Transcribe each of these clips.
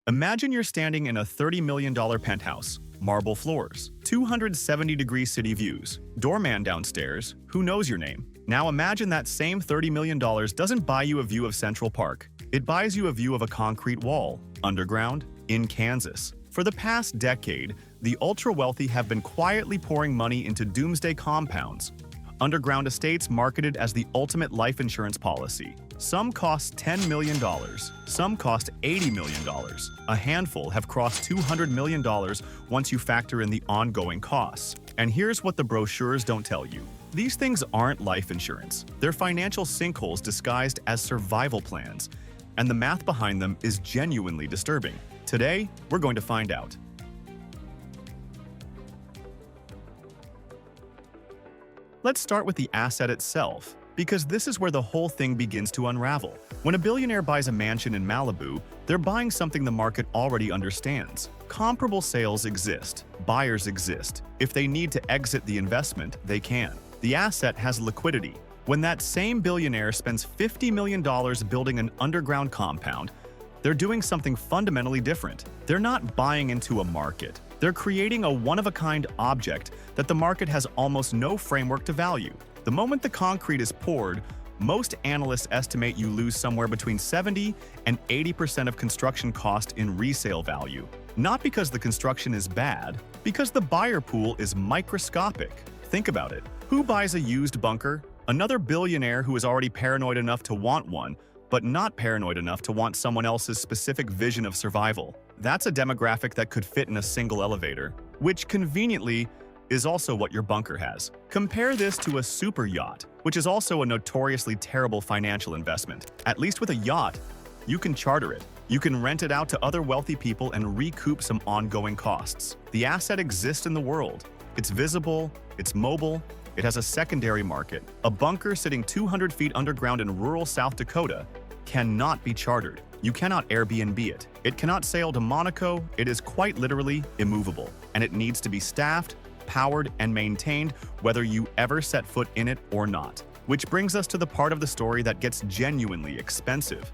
Imagine you're standing in a $30 million penthouse, marble floors, 270-degree city views, doorman downstairs, who knows your name. Now imagine that same $30 million doesn't buy you a view of Central Park. It buys you a view of a concrete wall, underground, in Kansas. For the past decade, the ultra-wealthy have been quietly pouring money into doomsday compounds, underground estates marketed as the ultimate life insurance policy. Some cost $10 million, some cost $80 million. A handful have crossed $200 million once you factor in the ongoing costs. And here's what the brochures don't tell you. These things aren't life insurance. They're financial sinkholes disguised as survival plans, and the math behind them is genuinely disturbing. Today, we're going to find out. Let's start with the asset itself, because this is where the whole thing begins to unravel. When a billionaire buys a mansion in Malibu, they're buying something the market already understands. Comparable sales exist, buyers exist. If they need to exit the investment, they can. The asset has liquidity. When that same billionaire spends $50 million building an underground compound, they're doing something fundamentally different. They're not buying into a market. They're creating a one-of-a-kind object that the market has almost no framework to value. The moment the concrete is poured, most analysts estimate you lose somewhere between 70 and 80% of construction cost in resale value. Not because the construction is bad, because the buyer pool is microscopic. Think about it. Who buys a used bunker? Another billionaire who is already paranoid enough to want one, but not paranoid enough to want someone else's specific vision of survival. That's a demographic that could fit in a single elevator, which conveniently is also what your bunker has. Compare this to a super yacht, which is also a notoriously terrible financial investment. At least with a yacht, you can charter it. You can rent it out to other wealthy people and recoup some ongoing costs. The asset exists in the world. It's visible, it's mobile, it has a secondary market. A bunker sitting 200 feet underground in rural South Dakota cannot be chartered. You cannot Airbnb it. It cannot sail to Monaco. It is quite literally immovable, and it needs to be staffed, powered, and maintained whether you ever set foot in it or not. Which brings us to the part of the story that gets genuinely expensive.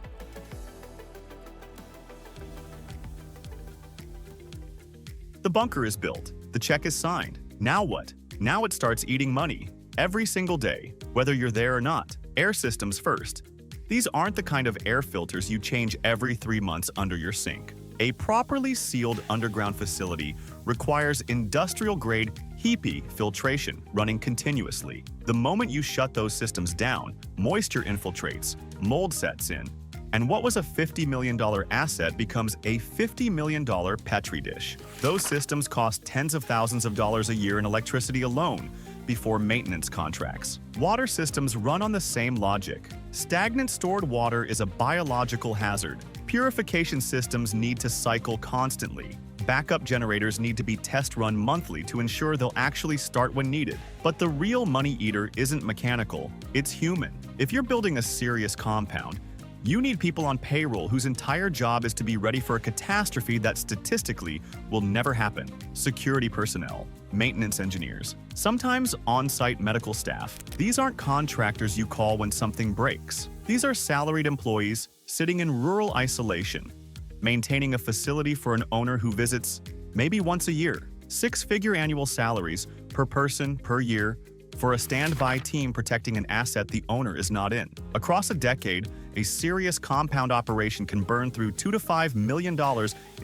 The bunker is built. The check is signed. Now what? Now it starts eating money. Every single day, whether you're there or not. Air systems first. These aren't the kind of air filters you change every 3 months under your sink. A properly sealed underground facility requires industrial-grade HEPA filtration running continuously. The moment you shut those systems down, moisture infiltrates, mold sets in, and what was a $50 million asset becomes a $50 million Petri dish. Those systems cost tens of thousands of dollars a year in electricity alone before maintenance contracts. Water systems run on the same logic. Stagnant stored water is a biological hazard. Purification systems need to cycle constantly. Backup generators need to be test run monthly to ensure they'll actually start when needed. But the real money eater isn't mechanical, it's human. If you're building a serious compound, you need people on payroll whose entire job is to be ready for a catastrophe that statistically will never happen. Security personnel, maintenance engineers, sometimes on-site medical staff. These aren't contractors you call when something breaks. These are salaried employees sitting in rural isolation, maintaining a facility for an owner who visits maybe once a year. 6-figure annual salaries per person per year for a standby team protecting an asset the owner is not in. Across a decade, a serious compound operation can burn through $2 to $5 million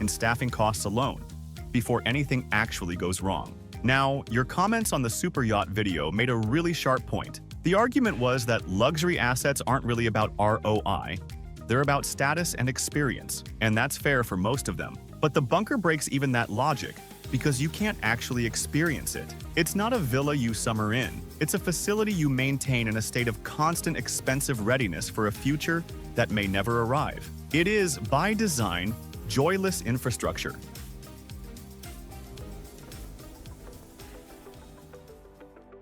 in staffing costs alone before anything actually goes wrong. Now, your comments on the super yacht video made a really sharp point. The argument was that luxury assets aren't really about ROI, they're about status and experience, and that's fair for most of them. But the bunker breaks even that logic, because you can't actually experience it. It's not a villa you summer in. It's a facility you maintain in a state of constant expensive readiness for a future that may never arrive. It is, by design, joyless infrastructure.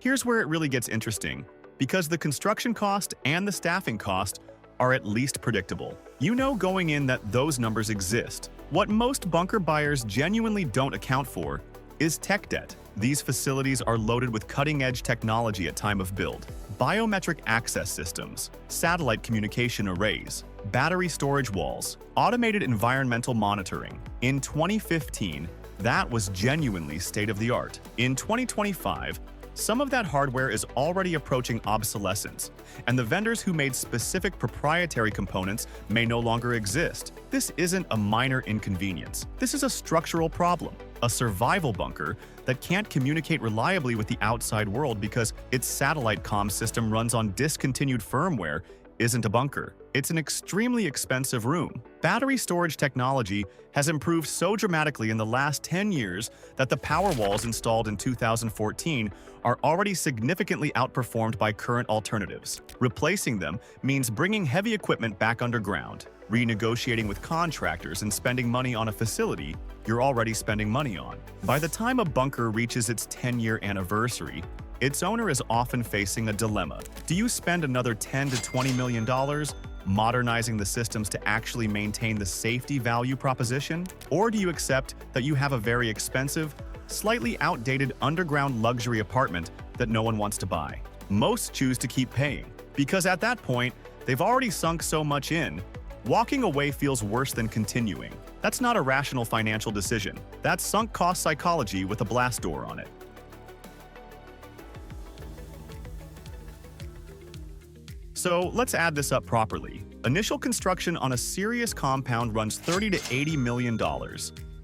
Here's where it really gets interesting, because the construction cost and the staffing cost are at least predictable. You know going in that those numbers exist. What most bunker buyers genuinely don't account for is tech debt. These facilities are loaded with cutting-edge technology at time of build. Biometric access systems, satellite communication arrays, Battery storage walls, automated environmental monitoring. In 2015, that was genuinely state-of-the-art. In 2025, some of that hardware is already approaching obsolescence, and the vendors who made specific proprietary components may no longer exist. This isn't a minor inconvenience. This is a structural problem, a survival bunker that can't communicate reliably with the outside world because its satellite comm system runs on discontinued firmware. Isn't a bunker. It's an extremely expensive room. Battery storage technology has improved so dramatically in the last 10 years that the power walls installed in 2014 are already significantly outperformed by current alternatives. Replacing them means bringing heavy equipment back underground, renegotiating with contractors, and spending money on a facility you're already spending money on. By the time a bunker reaches its 10-year anniversary, its owner is often facing a dilemma. Do you spend another $10 to $20 million modernizing the systems to actually maintain the safety value proposition? Or do you accept that you have a very expensive, slightly outdated underground luxury apartment that no one wants to buy? Most choose to keep paying, because at that point, they've already sunk so much in. Walking away feels worse than continuing. That's not a rational financial decision. That's sunk cost psychology with a blast door on it. So let's add this up properly. Initial construction on a serious compound runs $30 to $80 million.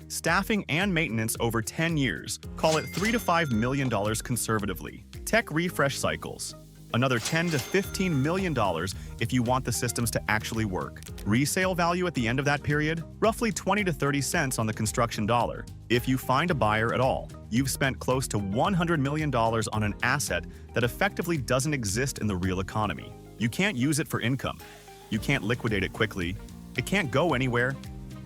Staffing and maintenance over 10 years, call it $3 to $5 million conservatively. Tech refresh cycles, another $10 to $15 million if you want the systems to actually work. Resale value at the end of that period, roughly 20 to 30 cents on the construction dollar. If you find a buyer at all, you've spent close to $100 million on an asset that effectively doesn't exist in the real economy. You can't use it for income. You can't liquidate it quickly. It can't go anywhere.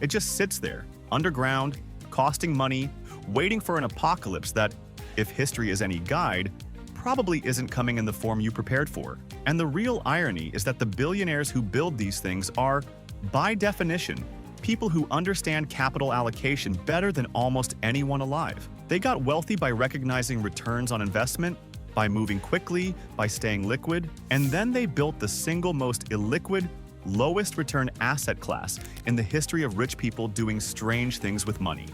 It just sits there, underground, costing money, waiting for an apocalypse that, if history is any guide, probably isn't coming in the form you prepared for. And the real irony is that the billionaires who build these things are, by definition, people who understand capital allocation better than almost anyone alive. They got wealthy by recognizing returns on investment, by moving quickly, by staying liquid, and then they built the single most illiquid, lowest return asset class in the history of rich people doing strange things with money.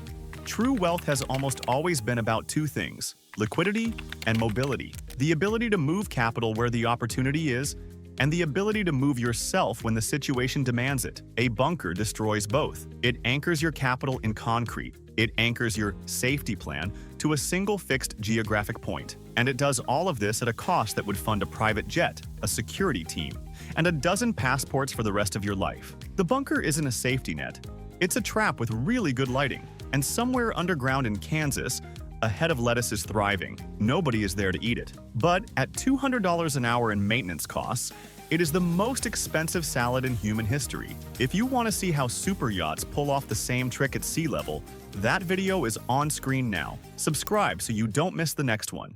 True wealth has almost always been about two things: liquidity and mobility. The ability to move capital where the opportunity is, and the ability to move yourself when the situation demands it. A bunker destroys both. It anchors your capital in concrete. It anchors your safety plan to a single fixed geographic point. And it does all of this at a cost that would fund a private jet, a security team, and a dozen passports for the rest of your life. The bunker isn't a safety net. It's a trap with really good lighting. And somewhere underground in Kansas, a head of lettuce is thriving. Nobody is there to eat it. But at $200 an hour in maintenance costs, it is the most expensive salad in human history. If you want to see how super yachts pull off the same trick at sea level, that video is on screen now. Subscribe so you don't miss the next one.